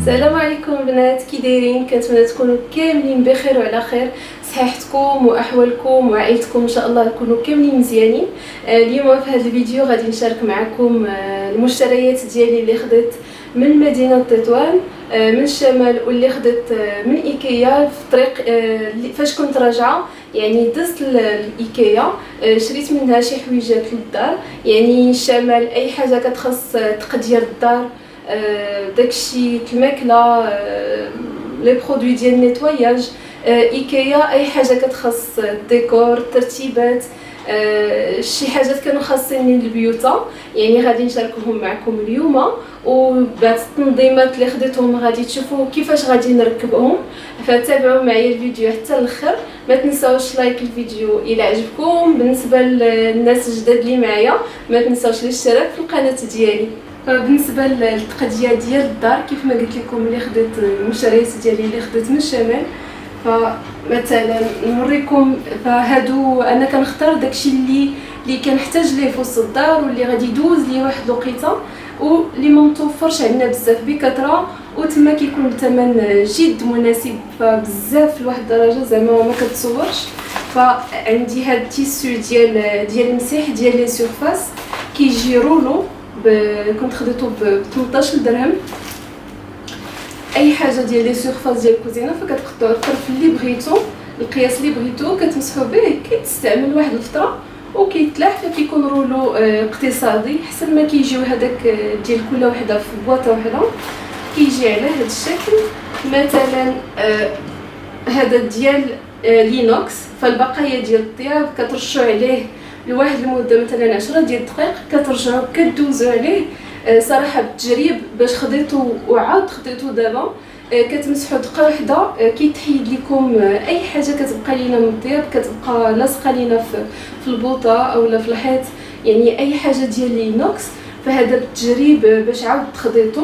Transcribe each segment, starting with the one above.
السلام عليكم البنات، كي دايرين؟ كنتمنى تكونوا كاملين بخير وعلى خير. صحتكم واحوالكم وعائلتكم ان شاء الله يكونوا كاملين مزيانين. اليوم في هذا الفيديو غادي نشارك معكم المشتريات ديالي اللي خديت من مدينه تطوان من الشمال، واللي خديت من ايكيا في الطريق. فاش كنت راجعه يعني دزت الايكيا، شريت منها شي حويجات للدار، يعني الشمال اي حاجه كتخص تقدير الدار، داكشي الماكله، لي برودوي ديال النيتواياج. ايكيا اي حاجه كتخص الديكور، الترتيبات، شي حاجات كانوا خاصين للبيوتا، يعني غادي نشاركهم معكم اليوم. وبعد التنظيمات اللي خديتهم غادي تشوفوا كيفاش غادي نركبهم، فتابعوا معايا الفيديو حتى الاخر. ما تنساوش لايك الفيديو الى عجبكم. بالنسبه للناس الجداد اللي معايا ما تنساوش الاشتراك في القناه ديالي. بالنسبه للتقديه ديال الدار، كيف ما قلت لكم اللي خديت المشتريات ديالي اللي خديت من الشمال، فمثلا نوريكم. فهادو انا كنختار داكشي اللي كنحتاج ليه في وسط الدار، واللي غادي يدوز لي واحد الوقيته، واللي ما متوفرش عندنا بزاف بكثره، وتما كيكون الثمن جد مناسب فبزاف لواحد الدرجه زعما ما كتصورش. فعندي هاد التيسو ديال المسيح ديال لي سيرفاس، كيجي رولو كنت خديته ب 18 درهم. اي حاجه ديال لي سيرفاس ديال الكوزينه فكتقطعوا الطرف اللي بغيتو، القياس اللي بغيتو، كتمسحوا به، كيتستعمل واحد الفتره وكيتلاح، فكيكون رولو اقتصادي احسن ما كيجيو هذاك ديال كل وحده في بواطه وحده. كيجي على هذا الشكل. مثلا هذا ديال لينوكس، فالبقايا ديال الطياب كترشوا عليه لواحد المده مثلا 10 ديال الدقائق، كترجعوا كدوزوا عليه. صراحه بالتجريب باش خديتو وعاود خديتو دابا، كتمسحوا دقه واحده كيتحيد لكم اي حاجه كتبقى لينا من الطياب، كتبقى لاصقه لينا في البوطه اولا في الحيط، يعني اي حاجه ديال لينوكس. فهذا بالتجريب باش عاود خديتو.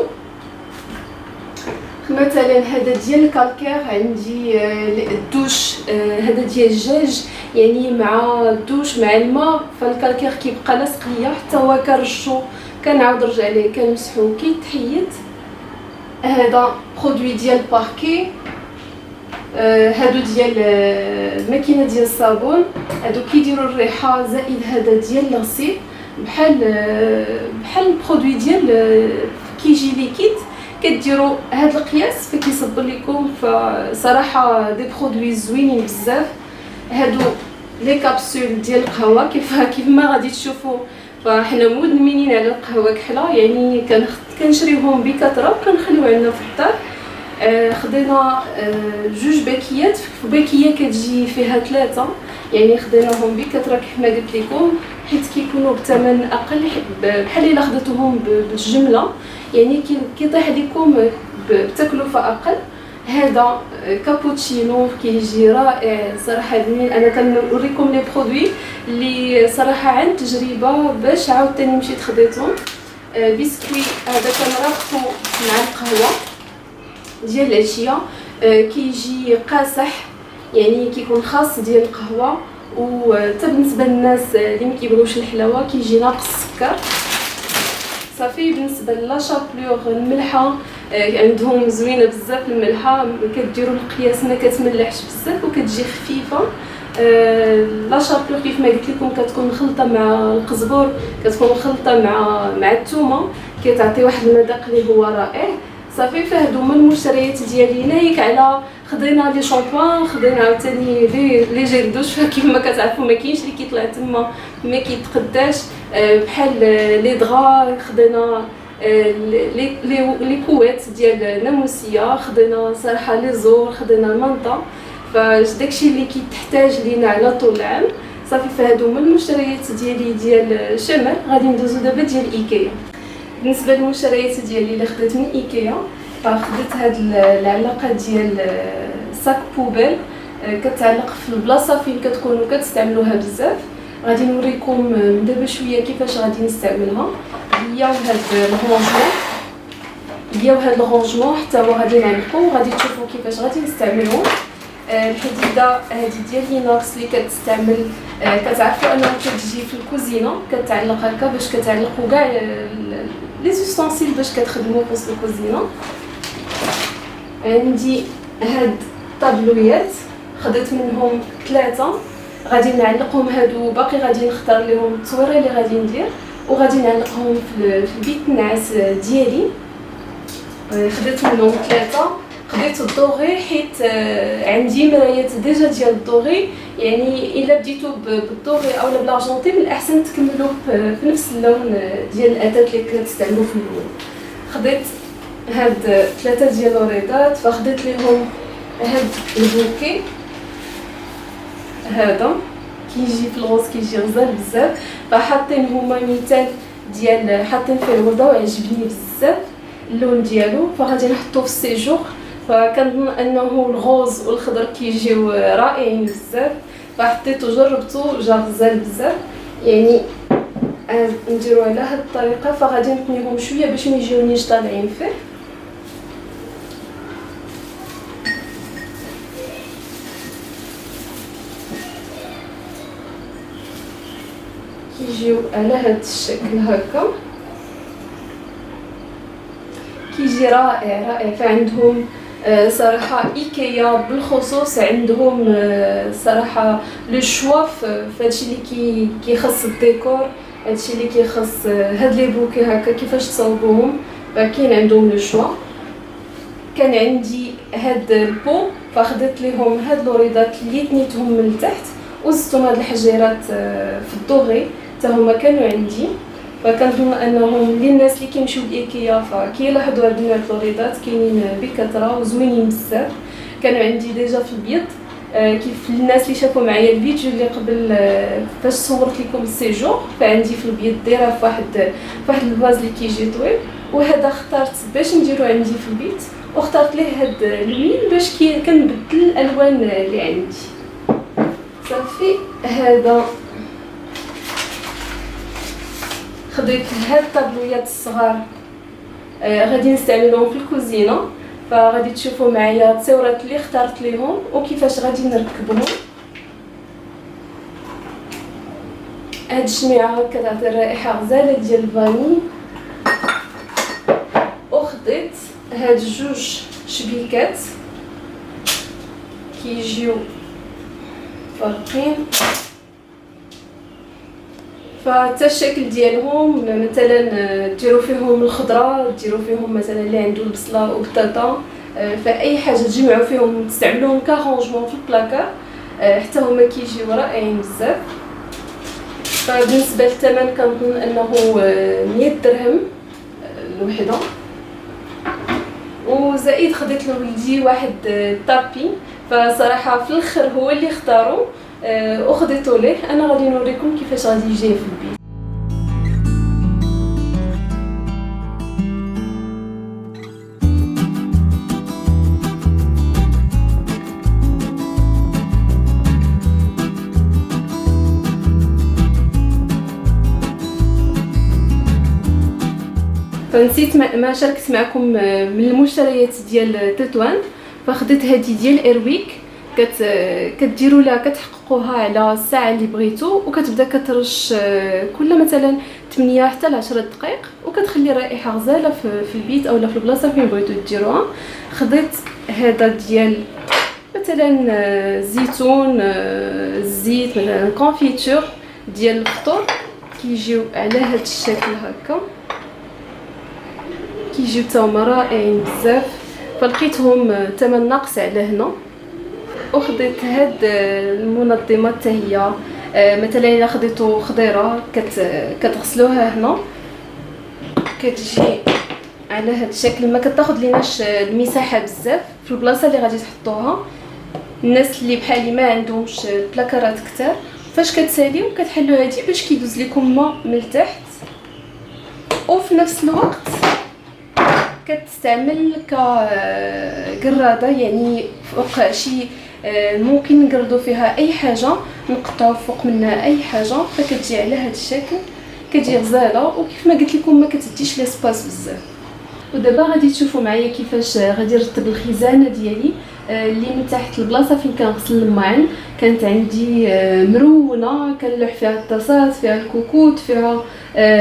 مثلا هذا ديال الكالكير، عندي الدوش، هذا ديال الدجاج، يعني مع الدوش مع الماء، فالكالكير كيبقى لاصق ليا حتى هو كنرشو كنعاود نرجع ليه كنمسحو كيتحيد. هذا برودوي ديال باركي، هادو ديال الماكينه ديال الصابون، هادو كيديروا الريحه، زائد هذا ديال لاصيب بحال البرودوي ديال كيجي ليكيد، كديروا هاد القياس فكيصب لكم. فصراحه دي برودوي زوينين بزاف. هادو لي كابسول ديال القهوه، كيف ما غادي تشوفوا فحنا مدمنين على القهوه كحله، يعني كنشريوهم بكثره وكنخليو عندنا في الدار. خدينا جوج باكيات، باكيه كتجي فيها 3، يعني خديناهم بكثره كيف ما قلت لكم، حيت كيكونوا بثمن اقل بحال الا خديتوهم بالجمله، يعني كيطيح لكم بتكلفه اقل. هذا كابوتشينو كيجي رائع صراحه. انا كنوريكم لي برودوي اللي صراحه عن تجربه باش عاوتاني مشيت خديتهم. بسكوي هذا كنرافقو مع القهوه ديال العشيه، كيجي قاصح، يعني كيكون خاص ديال القهوه. وحتى بالنسبه للناس اللي ما كيبغيوش الحلاوه كيجي ناقص السكر. صافي بالنسبه لا شابلور الملحه، عندهم زوينه بزاف الملحه، كديروا القياس ما كتملحش بزاف وكتجي خفيفه. لا شابلور كيف ما قلت لكم كتكون مخلطه مع القزبر، كتكون مخلطه مع الثومه، كتعطي واحد المذاق اللي هو رائع. صافي فهادو هما المشتريات ديالي. ناهيك على خدينا لي شامبوان، خدينا عاوتاني لي جيل دوش، فكيف ما كتعرفوا ما كاينش اللي كيطلع تما ما كيتقداش، بحال لي دغا، خدينا لي كوات ديال ناموسيه، خدينا صراحه لي زور، خدينا المنطه، فداكشي اللي كيتحتاج لينا على طول العام. صافي فهادو هما المشتريات ديالي ديال الشمال. غادي ندوزو دابا ديال ايكيا. بالنسبه للمشتريات ديالي اللي خديت من ايكيا، فخديت هاد العلاقه ديال ساك بوبيل، كتعلق في البلاصه فين كتكونوا كتستعملوها بزاف. غادي نوريكم من دابا شويه كيفاش غادي نستعملها. هي وهاد الرونجمون حتى هو غادي نعلقو، وغادي تشوفوا كيفاش غادي نستعملوه. الحديده هذه ديال لينوكس اللي كتستعمل، كتعرفوا انها كتجي في الكوزينه، كتعلق هكا باش كتعلقوا كاع لي زوستانسيل باش كتخدموا في وسط الكوزينه. عندي هاد الطابلويات خديت منهم 3 غادي نعلقهم. هادو باقي غادي نختار لهم التصويره اللي غادي ندير وغادي نعلقهم في البيت النعاس ديالي. خديت منهم 3. خديت الدوغي حيت عندي مرايات ديجا ديال الدوغي، يعني الا بديتو بالدوغي اولا بلارجونتي من الاحسن تكملوه في نفس اللون ديال الاثاث اللي كتستعملوا في الاول. خديت هاد 3 ديال الوريدات، فخديت ليهم هاد البوكي هذا كيجي في الغوص كيجي غزال بزاف، فحاطين هما مثال ديال حاطين فيه الورده وعجبني بزاف اللون ديالو، فغادي نحطوه في السيجور. فكنظن انه الغوز والخضر كيجيو رائعين بزاف، فحطيته جربته جا غزال بزاف. يعني نديرو على هاد الطريقه، فغادي نتنيهم شويه باش ما يجيونيش طالعين فيه. كيجيو على هاد الشكل هكا، كيجي رائع. فعندهم صراحه ايكيا بالخصوص عندهم صراحه لو شوا في هادشي اللي كيخص الديكور، هادشي اللي كيخص هاد لي بوكي هكا كيفاش تصاوبوهم، فكاين عندهم لو شوا. كان عندي هاد البو فاخدت ليهم هاد الوريدات اللي تنيتهم من التحت وزدتهم هاد الحجيرات في الدوغي حتى هما كانوا عندي. فكنظن انهم للناس اللي كيمشيو لايكيا فكيلاحظوا هاد النوع الوريدات كاينين بكثره وزوينين بزاف. كانوا عندي ديجا في البيض، كيف الناس اللي شافوا معايا الفيديو اللي قبل فاش صورت لكم السيجور، فعندي في البيض دايره في واحد الفاز اللي كيجي طويل، وهذا اخترت باش نديرو عندي في البيت، واخترت ليه هاد اللوين باش كنبدل الالوان اللي عندي. صافي هذا خديت هاد الطابلويات الصغار غادي نستعملهم في الكوزينه، فغادي تشوفوا معايا التصويرات اللي اخترت ليهم وكيفاش غادي نركبهم. هاد الشميعه كتعطي رائحه غزاله ديال الفاني. وخديت هاد 2 شبيكات كيجيو فارقين، فحتى الشكل ديالهم مثلا ديروا فيهم الخضره، ديروا فيهم مثلا اللي عنده البصله وبطاطا، فاي حاجه تجمعوا فيهم تستعملوهم كارونجمون في البلاكار، حتى هما كيجيو رائعين بزاف. فبالنسبه للثمن كنظن انه 100 درهم الوحده. وزائد خديت لولدي واحد طابي، فصراحه في الاخر هو اللي اختارو وخديتو ليه. انا غادي نوريكم كيفاش غادي يجي في البيت. فنسيت ما شاركت معكم من المشتريات ديال تطوان، فخديت هذه ديال ايرويك، كديروا لها كتحققوها على الساعه اللي بغيتو، وكتبدا كترش كل مثلا 8 حتى ل 10 دقائق، وكتخلي رائحه غزاله في البيت اولا في البلاصه فين بغيتو ديروها. خديت هذا ديال مثلا زيتون، الزيت مثلا كونفيتور ديال الفطور، كيجيو على هذا الشكل هكا، كيجيو تاهما رائعين بزاف، فلقيتهم ثمن ناقص على هنا. وخديت هاد المنظمات حتى هي مثلا الا خديتو خضيره كتغسلوها هنا، كتجي على هاد الشكل، ما كتاخذ ليناش المساحه بزاف في البلاصه اللي غادي تحطوها. الناس اللي بحالي ما عندهمش بلاكارات كتار، فاش كتساليو كتحلوا هادي باش كيدوز لكم ما من التحت، وفي نفس الوقت كتستعمل كقراده، يعني فوق شي ممكن نقردو فيها اي حاجه، نقطعو فوق منها اي حاجه، فكتجي على هذا الشكل، كتجي غزاله، وكيف ما قلت لكم ما كتديش ليسباس بزاف. ودابا غادي تشوفوا معايا كيفاش غادي نرتب الخزانه ديالي اللي من تحت البلاصه فين كنغسل الماعن. كانت عندي مرونه كنلوح فيها الطاسات، فيها الكوكوط، فيها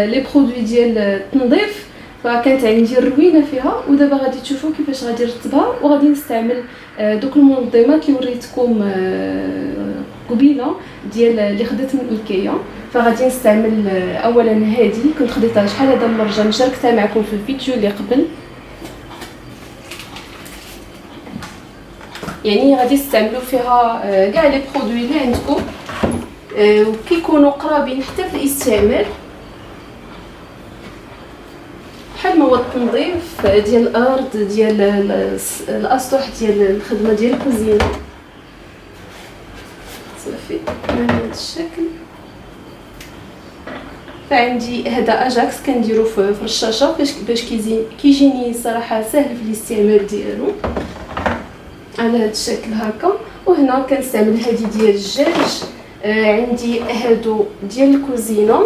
لي برودوي ديال التنظيف، فكانت عندي الروينه فيها، ودابا غادي تشوفوا كيفاش غادي نرتبها. وغادي نستعمل دوك المنظمات اللي وريتكم قبيله ديال اللي خديت من ايكيا. فغادي نستعمل اولا هذه كنت خديتها شحال هذا المره، شاركتها معكم في الفيديو اللي قبل. يعني غادي تستعملوا فيها كاع لي برودوي اللي عندكم وكيكونوا قرابين حتى في الاستعمال، بحال ما هو التنظيف ديال الارض، ديال الاسطح ديال الخدمه ديال الكوزينه. صافي بهذا الشكل. فعندي هذا اجاكس كنديرو في الرشاشه باش كيجيني صراحه سهل في الاستعمال ديالو على هذا الشكل هكا. وهنا كنستعمل هذه ديال الدجاج، عندي هادو ديال الكوزينه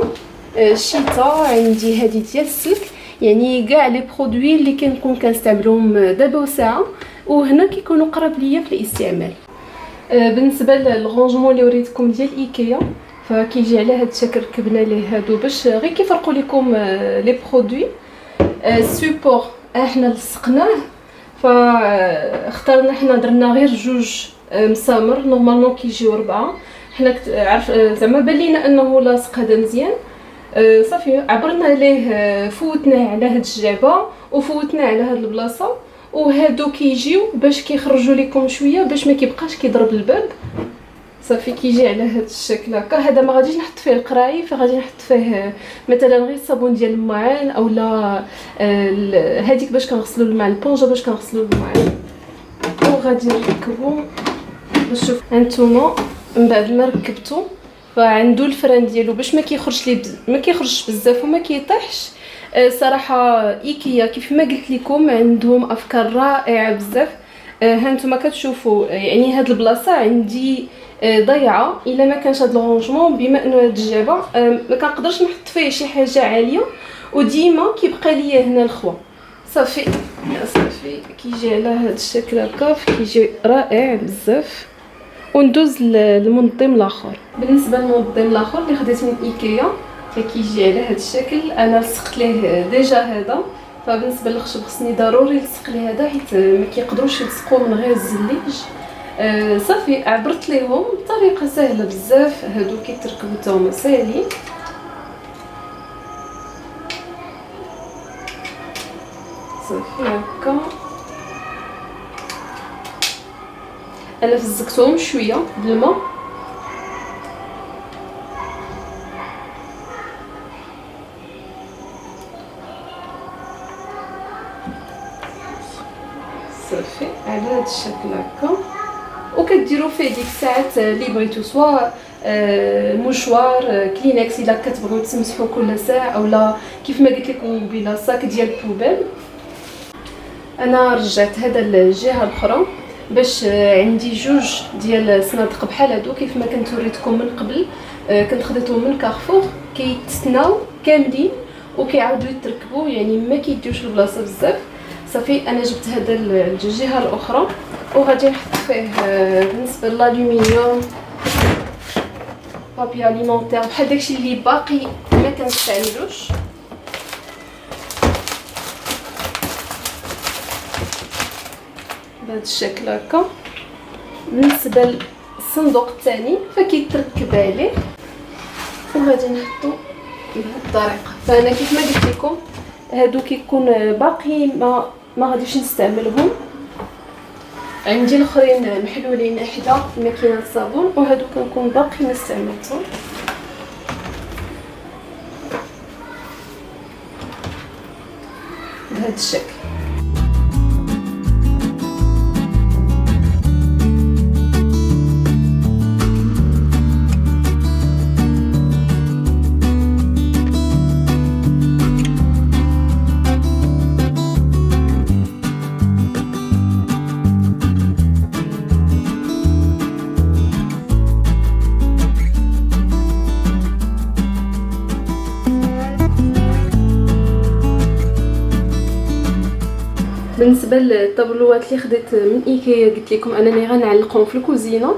الشتاء، عندي هذه ديال السلك. يعني كاع لي برودوي اللي كنكون كنستعملهم دابا وساعه، وهنا كيكونوا قراب ليا في الاستعمال. بالنسبه للغونجمون اللي وريتكم ديال ايكيا، فكيجي على هذا الشكل. ركبنا ليه هادو باش غير كيفرقوا لكم لي برودوي. السيبور احنا لصقناه، فاخترنا حنا درنا غير جوج مسامر، نورمالمون كيجيو 4. حنا عرف زعما بان لينا انه لاصق هذا مزيان. صافي عبرنا ليه، فوتناه على هاد الجعبه وفوتناه على هاد البلاصه، وهادو كيجيو باش كيخرجوا لكم شويه باش ما كيبقاش كيضرب الباب. صافي كيجي على هاد الشكل هكا. هذا ما غاديش نحط فيه القراي، فغادي نحط فيه مثلا غير الصابون ديال الماعن، اولا هذيك باش كنغسلوا الماء، البونجه باش كنغسلوا الماعن. وغادي نركبو باش شوف هانتوما من بعد ما ركبتو فعندو الفران ديالو باش ما كيخرجش بزاف وما كيطيحش. صراحه ايكيا كيف ما قلت لكم عندهم افكار رائعه بزاف. هانتوما كتشوفوا يعني هاد البلاصه عندي ضيعه الا ما كانش هاد الرونجمون، بما انه هاد الجعبه ما كنقدرش نحط فيه شي حاجه عاليه، وديما كيبقى ليا هنا الخوا. صافي كيجي على هاد الشكل هكا، كيجي رائع بزاف. وندوز للمنظم الاخر. بالنسبه للمنظم الاخر اللي خديت من ايكيا فكيجي على هاد الشكل. انا لصقت ليه ديجا هذا، فبالنسبه للخشب خصني ضروري نلصق ليه هذا حيت ما كيقدروش يلصقوه من غير الزليج. صافي عبرت ليهم بطريقه سهله بزاف. هادو كيتركبوا حتى هما ساهلين. صافي هكا انا فزقتهم شويه بالماء. صافي على هذا الشكل هكا. وكديروا فيه ديك الساعات اللي بغيتو، سواء مشوار كلينكس الا كتبغيو تمسحوا كل ساعه، اولا كيف ما قلت لكم بلا صاك ديال البوبيل. انا رجعت هذا الجهه الاخرى باش عندي جوج ديال الصنادق بحال هادو كيف ما كنت وريتكم من قبل. كنت خديتهم من كارفور، كيتسناو كاملين وكيعاودوا يتركبوا، يعني ما كيديوش البلاصه بزاف. صافي انا جبت هذا الجهه الاخرى وغادي نحط فيه بالنسبه للالومنيوم بابي اليمونتير بحال داكشي اللي باقي ما كنستعملوش. بهذا الشكل هكا. بالنسبه للصندوق الثاني فكيتركب عليه وغادي نحطو بهذه الطريقه. فانا كيف ما قلت لكم هادو كيكون باقي ما غاديش نستعملهم. عندي الاخرين محلولين حدا الماكينه الصابون، وهادو كنكون باقي ما استعملتهم. بهذا الشكل. بالنسبه للطابلوات اللي خديت من ايكيا قلت لكم انني غنعلقهم في الكوزينه.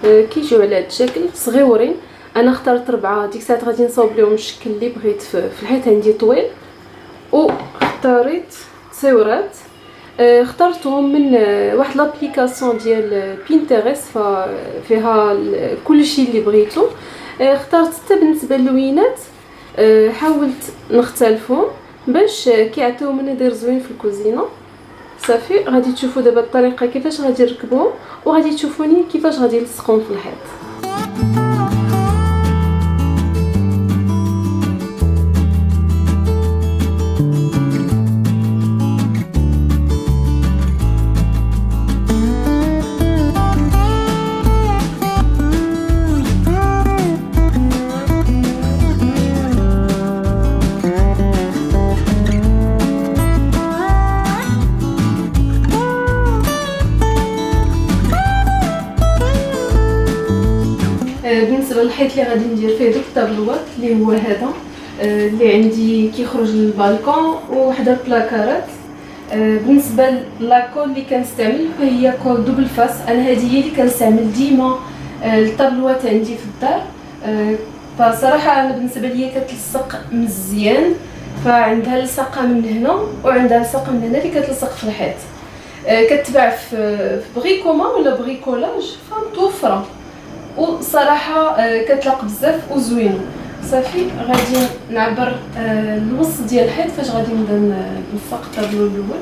كيجيو على هذا الشكل صغيورين. انا اخترت 4. ديك الساعه غادي نصاوب لهم الشكل اللي بغيت في الحيط عندي طويل، واخترت اختاريت تصويرات اخترتهم من واحد لابليكاسيون ديال بينترست فيها كل شيء اللي بغيتو. اخترت حتى بالنسبه للوينات حاولت نختلفهم باش كيعطيو منظر زوين في الكوزينه. صافي غادي تشوفوا دابا الطريقه كيفاش غادي نركبهم وغادي تشوفوني كيفاش غادي نلصقهم في الحيط. بالنسبه للحيط اللي غادي ندير فيه دوك الطابلوات اللي هو هذا اللي عندي كيخرج للبالكون وحده البلاكارات. بالنسبه لاكول اللي كنستعمل فهي كول دوبل فاس. انا هذه هي اللي كنستعمل ديما الطابلوات عندي في الدار. فصراحه انا بالنسبه ليا كتلصق مزيان، فعندها لصقه من هنا وعندها لصقه من هنا اللي كتلصق في الحيط. كتباع في بريكوما ولا بريكولاج فمتوفره وصراحه كتلاق بزاف وزوينه. صافي غادي نعبر الوسط ديال الحيط فاش غادي نبدا نلصق الطابلو الاول.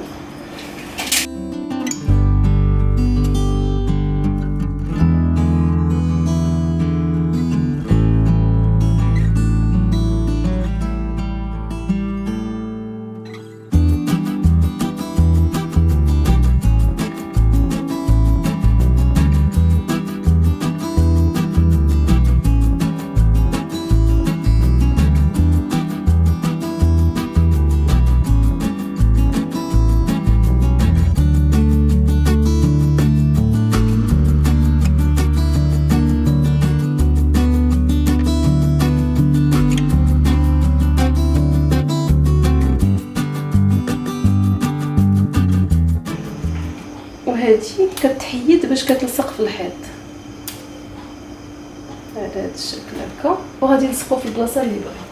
وهذه كتحيد باش كتلصق في الحيط على هذا الشكل هكا وغادي نلصقو في البلاصه اللي بغيت.